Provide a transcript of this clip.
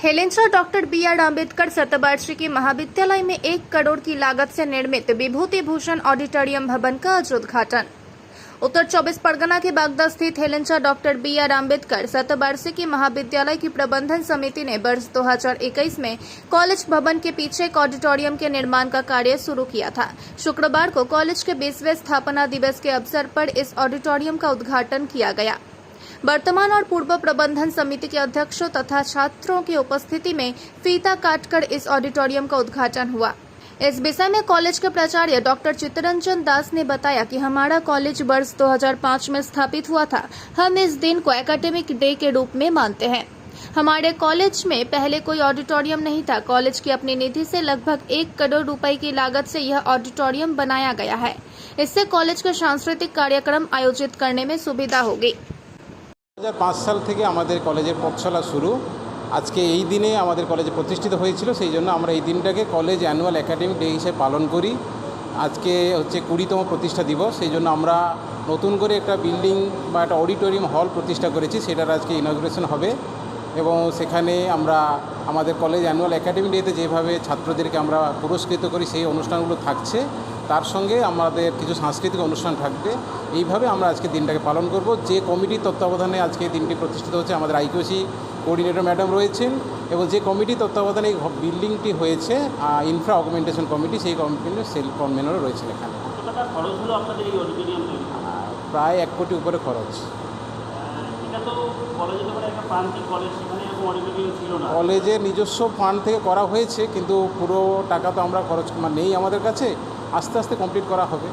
हेलेंचा doctor B R. Ambedkar शतवार्षिकी महाविद्यालय में 1 करोड़ की लागत से निर्मित विभूति भूषण ऑडिटोरियम भवन का आज उद्घाटन। उत्तर 24 परगना के बागदा स्थित हेलेंचा डॉक्टर बी.आर. अम्बेडकर शतवार्षिकी महाविद्यालय की प्रबंधन समिति ने वर्ष 2021 में कॉलेज भवन के पीछे एक ऑडिटोरियम के निर्माण का कार्य शुरू किया था। शुक्रवार को कॉलेज के 20वें स्थापना दिवस के अवसर पर इस ऑडिटोरियम का उद्घाटन किया गया। वर्तमान और पूर्व प्रबंधन समिति के अध्यक्षों तथा छात्रों की उपस्थिति में फीता काटकर इस ऑडिटोरियम का उद्घाटन हुआ। इस विषय में कॉलेज के प्राचार्य डॉक्टर चित्तरंजन दास ने बताया कि हमारा कॉलेज वर्ष 2005 में स्थापित हुआ था। हम इस दिन को एकेडमिक डे के रूप में मानते हैं। हमारे कॉलेज में पहले कोई ऑडिटोरियम नहीं था। कॉलेज की अपनी निधि से लगभग 1 करोड़ रुपए की लागत से यह ऑडिटोरियम बनाया गया है। इससे कॉलेज के सांस्कृतिक कार्यक्रम आयोजित करने में सुविधा होगी। 2005 সাল থেকে আমাদের কলেজের পথ চলা শুরু। আজকে এই দিনে আমাদের কলেজে প্রতিষ্ঠিত হয়েছিল, সেই জন্য আমরা এই দিনটাকে কলেজ অ্যানুয়াল একাডেমিক ডে হিসেবে পালন করি। আজকে হচ্ছে 20তম প্রতিষ্ঠা দিবস, সেই জন্য আমরা নতুন করে একটা বিল্ডিং বা একটা অডিটোরিয়াম হল প্রতিষ্ঠা করেছি। সেটার আজকে ইনগ্রেশন হবে এবং সেখানে আমরা আমাদের কলেজ অ্যানুয়াল একাডেমিক ডেতে যেভাবে ছাত্রদেরকে আমরা পুরস্কৃত করি সেই অনুষ্ঠানগুলো থাকছে, তার সঙ্গে আমাদের কিছু সাংস্কৃতিক অনুষ্ঠান থাকবে। এইভাবে আমরা আজকে দিনটাকে পালন করব। যে কমিটির তত্ত্বাবধানে আজকে দিনটি প্রতিষ্ঠিত হচ্ছে, আমাদের আইকিউসি কোঅর্ডিনেটর ম্যাডাম রয়েছেন এবং যে কমিটির তত্ত্বাবধানে এই বিল্ডিংটি হয়েছে ইনফ্রা অগমেন্টেশন কমিটি, সেই কমিটির সেল কনভেনরও রয়েছেন এখানে। খরচ হলো আপনাদের এই অডিটোরিয়াম তৈরি? প্রায় 1 কোটি উপরে খরচ। এটা তো কলেজে তো একটা প্রান্তিক কলেজ, সেখানে এরকম অডিটোরিয়াম ছিল না। কলেজের নিজস্ব ফান্ড থেকে করা হয়েছে, কিন্তু পুরো টাকা তো আমরা খরচ নেই আমাদের কাছে। আস্তে আস্তে কমপ্লিট করা হবে।